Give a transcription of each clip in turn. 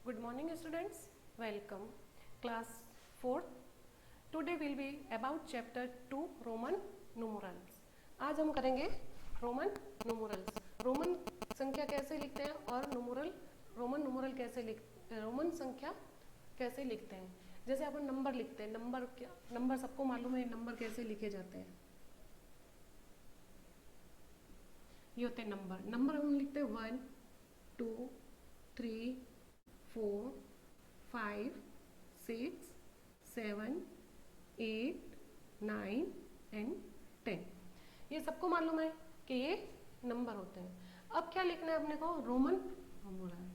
Good morning students, welcome. Class 4th. Today will be about chapter 2 Roman numerals. आज हम करेंगे Roman numerals. Roman संख्या कैसे लिखते हैं और रोमन संख्या कैसे लिखते हैं. जैसे अपन नंबर लिखते हैं, नंबर सबको मालूम है नंबर कैसे लिखे जाते हैं. ये होते हैं नंबर हम लिखते हैं 1 2 3 4 5 6 7 8 9 एंड 10. ये सबको मालूम है कि ये नंबर होते हैं. अब क्या लिखना है अपने को? Roman numeral.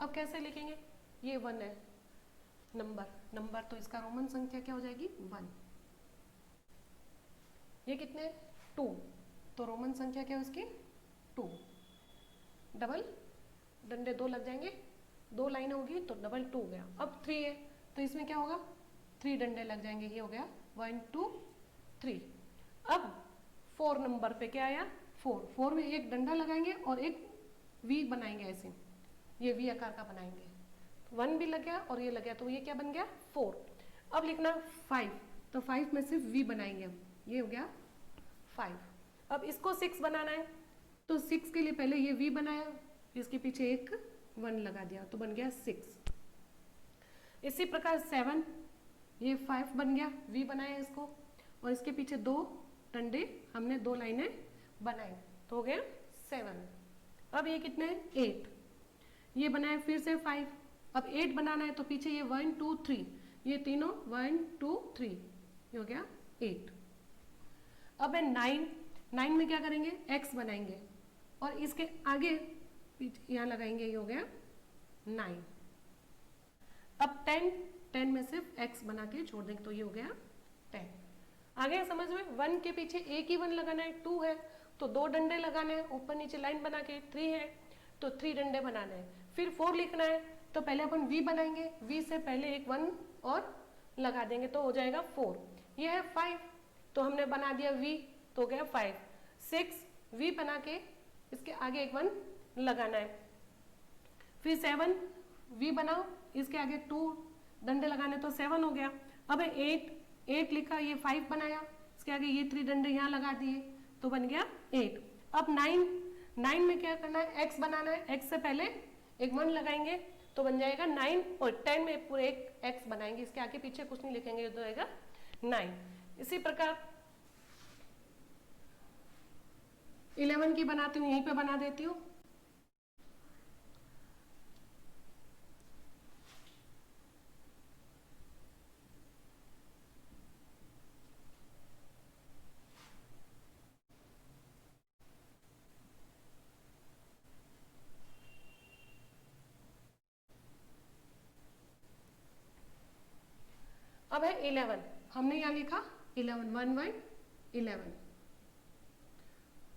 अब कैसे लिखेंगे? ये 1 है नंबर तो इसका रोमन संख्या क्या हो जाएगी? 1. ये कितने? 2. तो रोमन संख्या क्या है उसकी? 2. डबल डंडे 2 लग जाएंगे, 2 लाइन होगी तो डबल 2 हो गया. अब 3 है तो इसमें क्या होगा? 3 डंडे लग जाएंगे. ये हो गया 1 2 3. अब 4 नंबर पे क्या आया? 4 में एक डंडा लगाएंगे और एक वी बनाएंगे. ऐसे ये वी आकार का बनाएंगे. 1 भी लग गया और ये लग गया तो ये क्या बन गया? 4. अब लिखना 5 तो 5 में सिर्फ वी बनाएंगे हम. ये हो गया 5. अब इसको 6 बनाना है तो 6 के लिए पहले ये वी बनाया, इसके पीछे एक 1 लगा दिया तो बन गया 6. इसी प्रकार 7, ये 5 बन गया, वी बनाया इसको और इसके पीछे 2 डंडे हमने 2 लाइनें बनाई तो हो गया 7. अब ये कितने? 8. ये बनाया फिर से 5. अब 8 बनाना है तो पीछे ये 1 2 3, ये तीनों 1 2 3, ये हो गया 8. अब है 9 में क्या करेंगे? x बनाएंगे और इसके आगे यहाँ लगाएंगे. ये हो गया 9. अब 10 में सिर्फ x बना के छोड़ देंगे तो ये हो गया 10. आगे समझ में? 1 के पीछे एक ही 1 लगाना है. 2 है तो 2 डंडे लगाने हैं ऊपर नीचे लाइन बना के. 3 है तो 3 डंडे बनाने हैं. फिर 4 लिखना है तो पहले अपन v बनाएंगे, v से पहले एक 1 और लगा देंगे तो हो जाएगा 4. ये है 5 तो हमने बना दिया v तो हो गया 5. 6 v बना के इसके आगे एक 1 लगाना है. फिर 7 v बनाओ, इसके आगे 2 डंडे लगाने तो 7 हो गया. अब 8 लिखा, ये 5 बनाया, इसके आगे ये 3 डंडे यहाँ लगा दिए तो बन गया 8. अब 9 में क्या करना है? x बनाना है. x से पहले एक 1 लगाएंगे तो बन जाएगा 9 और 10 में पूरे एक x बनाएंगे, इसके आगे पीछे कुछ नहीं लिखेंगे तो आएगा 9. इसी प्रकार 11 की बनाती हूँ, यहीं पे बना देती हूँ. अब है 11. हमने यहाँ लिखा 11, 1 1 11,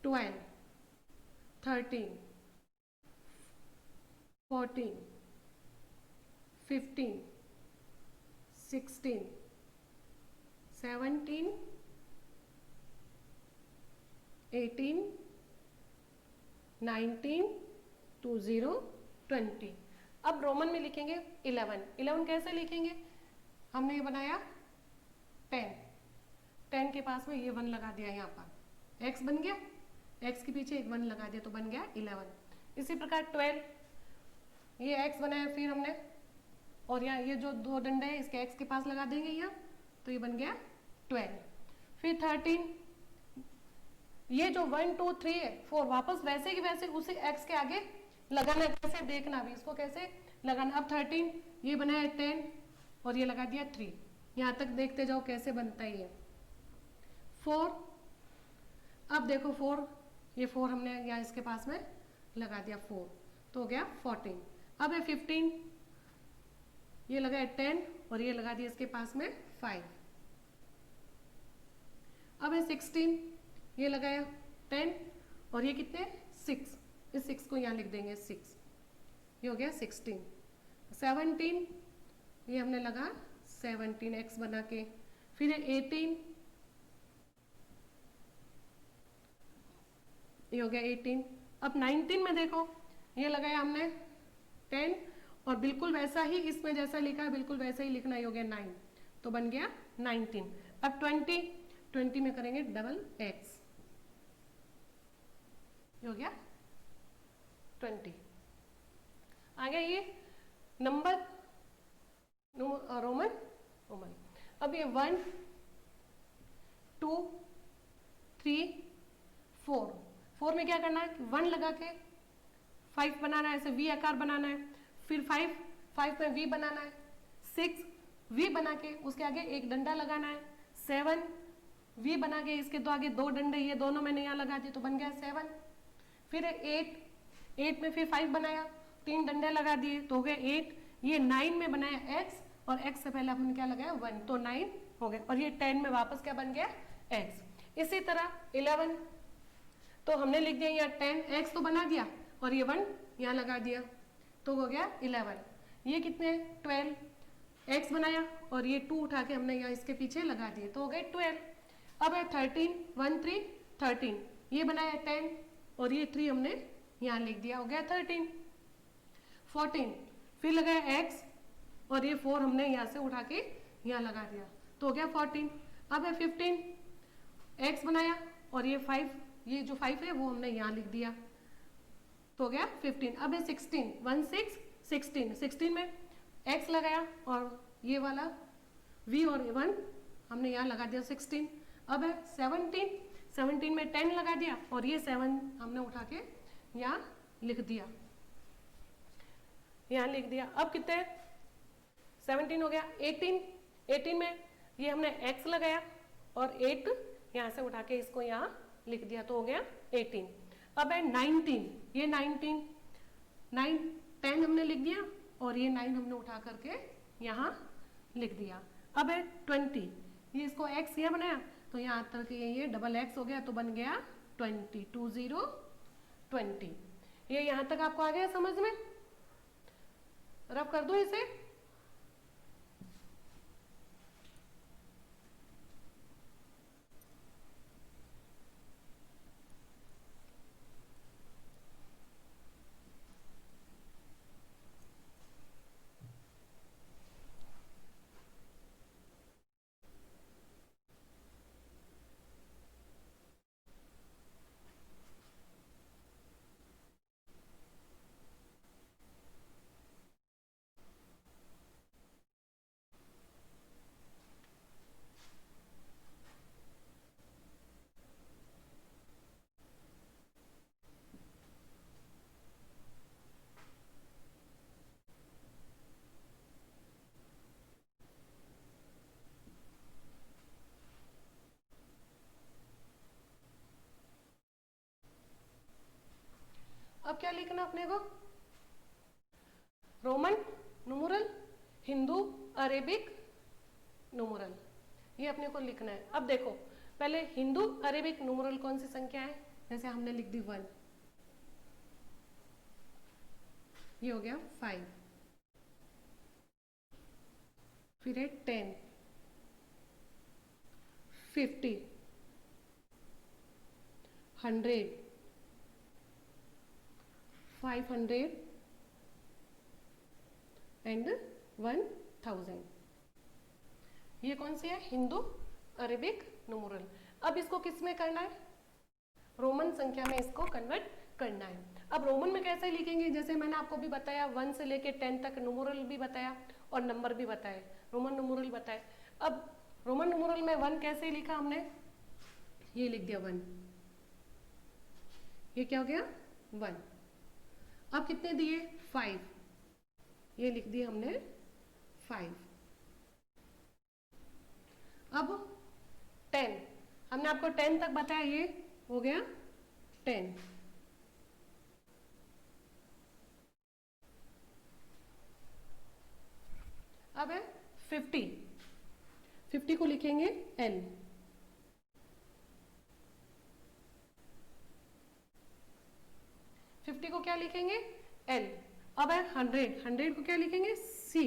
12 13 14 15 16 17 18 19 20 20. अब रोमन में लिखेंगे 11 कैसे लिखेंगे? हमने ये बनाया 10 के पास में ये 1 लगा दिया, यहाँ पर x बन गया, x के पीछे एक 1 लगा दिया तो बन गया 11. इसी प्रकार 12, ये x बनाया फिर हमने और यहाँ ये जो 2 डंडे हैं इसके x के पास लगा देंगे यहाँ तो ये बन गया 12. फिर 13, ये जो 1 2 3 है 4 वापस वैसे की वैसे उसी x के आगे लगाना है. कैसे देखना भी इसको कैसे लगाना. अब 13, ये बनाया 10 और ये लगा दिया 3. यहाँ तक देखते जाओ कैसे बनता है ये. 4, अब देखो 4, ये 4 हमने यहाँ इसके पास में लगा दिया 4 तो हो गया 14. अब है 15, ये लगा 10 और ये लगा दिया इसके पास में 5. अब है 16, ये लगाया 10 और ये कितने? 6. इस 6 को यहाँ लिख देंगे 6, ये हो गया 16. 17, ये हमने लगा 17 x बना के. फिर 18, ये हो गया 18। अब 19 में देखो, ये लगाया हमने 10 और बिल्कुल वैसा ही इसमें जैसा लिखा है बिल्कुल वैसा ही लिखना, ये हो गया 9, तो बन गया 19। अब 20 में करेंगे डबल एक्स, ये हो गया 20। आगे ये नंबर रोमन रोमन। अब ये 1 2 3 4 में क्या करना है, 1 लगा के 5 बनाना है, ऐसे वी आकार बनाना है, फिर 5 में वी बनाना है, 6 वी बना के उसके आगे एक डंडा लगाना है, 7 वी बना के इसके तो आगे 2 डंडे, ये दोनों मैंने यहाँ लगा दिए तो बन गया 7। फिर 8 में फिर 5 बनाया, 3 डंडे लगा दिए तो हो गया 8। ये 9 में बनाया x और x से पहले हमने क्या लगाया 1, तो 9 हो गया। और ये 10 में वापस क्या बन गया x। इसी तरह 11, तो हमने लिख दिया यहाँ 10, x तो बना दिया और ये 1 यहाँ लगा दिया तो हो गया 11। ये कितने 12, x बनाया और ये 2 उठा के हमने यहाँ इसके पीछे लगा दिए तो हो गए 12। अब है 13, 1 3 13, ये बनाया 10 और ये 3 हमने यहाँ लिख दिया, हो गया 13। 14 फिर लगाया x और ये 4 हमने यहाँ से उठा के यहाँ लगा दिया तो हो गया 14। अब है 15, x बनाया और ये 5, ये जो 5 है वो हमने यहाँ लिख दिया तो हो गया 15। अब है 16, 1 6 16 में x लगाया और ये वाला v और 1 हमने यहाँ लगा दिया 16। अब है 17 में 10 लगा दिया और ये 7 हमने उठा के यहाँ लिख दिया, यहाँ लिख दिया। अब कितने 17 हो गया। 18 में ये हमने x लगाया और 8 यहाँ से उठा के इसको यहाँ लिख दिया तो हो गया 18। अब है 19, ये 10 हमने लिख दिया और ये 9 हमने उठा करके यहाँ लिख दिया। अब है 20, ये इसको x यहाँ बनाया तो यहाँ तक ये डबल x हो गया तो बन गया 20, 20। ये यहाँ तक आपको आ गया समझ में? रब कर दो इसे। अब क्या लिखना अपने को, Roman numeral, Hindu Arabic numeral, ये अपने को लिखना है। अब देखो पहले हिंदू अरेबिक न्यूमरल कौन सी संख्या है, जैसे हमने लिख दी 1, ये हो गया 5, फिर है 10, 50, 100, 500 एंड 1000। ये कौन सी है, हिंदू अरेबिक न्यूमरल। अब इसको किस में करना है, रोमन संख्या में इसको कन्वर्ट करना है। अब रोमन में कैसे लिखेंगे, जैसे मैंने आपको भी बताया 1 से लेके 10 तक न्यूमरल भी बताया और नंबर भी बताए, रोमन न्यूमरल बताए। अब रोमन न्यूमरल में 1 कैसे लिखा हमने, ये लिख दिया 1, ये क्या हो गया 1। अब कितने दिए 5, ये लिख दिए हमने 5। अब 10, हमने आपको 10 तक बताया, ये हो गया 10। अब है 50 को लिखेंगे L, को क्या लिखेंगे L। अब है 100 को क्या लिखेंगे C,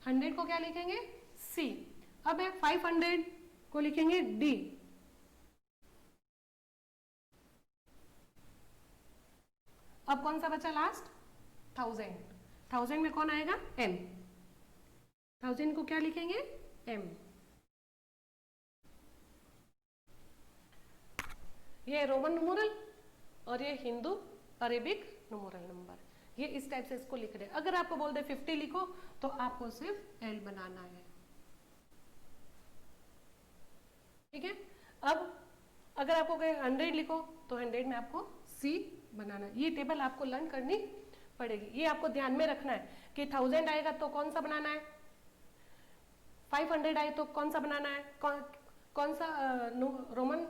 100 को क्या लिखेंगे? C। अब है 500 को लिखेंगे D। अब कौन सा बचा लास्ट? 1000। 1000 में कौन आएगा? M। 1000 को क्या लिखेंगे? M। ये रोमन न्यूमेरल और ये हिंदू अरेबिक न्यूमेरल नंबर, ये इस टाइप से इसको लिख रहे हैं। अगर आपको बोल दे 50 लिखो तो आपको सिर्फ L बनाना है, ठीक है। अब अगर आपको कहे 100 लिखो तो 100 में आपको C बनाना है। ये टेबल आपको लर्न करनी पड़ेगी, ये आपको ध्यान में रखना है कि 1000 आएगा तो कौन सा बनाना है, 500 आए तो कौन सा बनाना है, कौन सा रोमन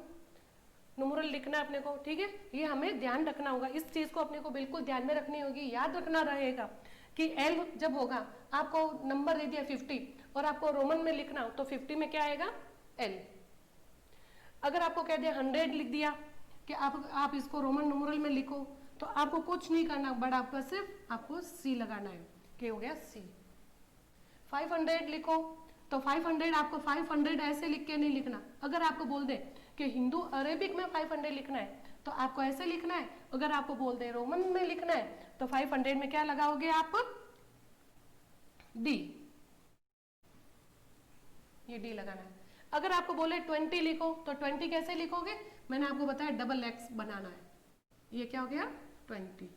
न्यूमेरल लिखना है अपने को, ठीक है। ये हमें ध्यान रखना होगा, इस चीज को अपने को बिल्कुल ध्यान में रखनी होगी, याद रखना रहेगा कि L जब होगा, आपको नंबर दे दिया 50 और आपको रोमन में लिखना हो तो 50 में क्या आएगा? L। अगर आपको कह दिया 100 लिख दिया कि आप इसको रोमन न्यूमेरल में लिखो, तो आपको कुछ नहीं करना, बट आपका सिर्फ आपको C लगाना है, क्या हो गया? C। 500 लिखो तो 500 आपको 500 ऐसे लिख के नहीं लिखना। अगर आपको बोल दे कि हिंदू अरेबिक में 500 लिखना है तो आपको ऐसे लिखना है। अगर आपको बोल दे रोमन में लिखना है तो 500 में क्या लगाओगे आप? D। ये D लगाना है। अगर आपको बोले 20 लिखो तो 20 कैसे लिखोगे? मैंने आपको बताया डबल X बनाना है, ये क्या हो गया? 20।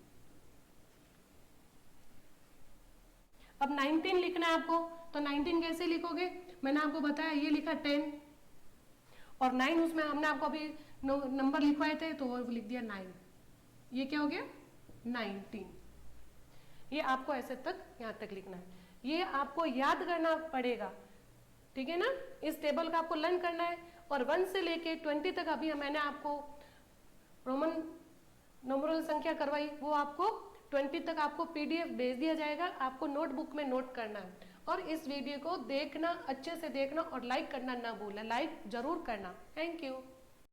अब 19 लिखना है आपको तो 19 कैसे लिखोगे? मैंने आपको बताया, ये लिखा 10 और 9 उसमें हमने आपको अभी नंबर लिखवाए थे तो वो लिख दिया 9, ये क्या हो गया? 19। ये आपको ऐसे तक यहाँ तक लिखना है, ये आपको याद करना पड़ेगा, ठीक है ना। इस टेबल का आपको लर्न करना है और 1 से लेके 20 तक अभी मैंने आपको रोमन न्यूमेरल संख्या करवाई, वो आपको 20 तक आपको PDF भेज दिया जाएगा, आपको नोटबुक में नोट करना है। और इस वीडियो को देखना, अच्छे से देखना और लाइक करना ना भूलें, लाइक जरूर करना। Thank you.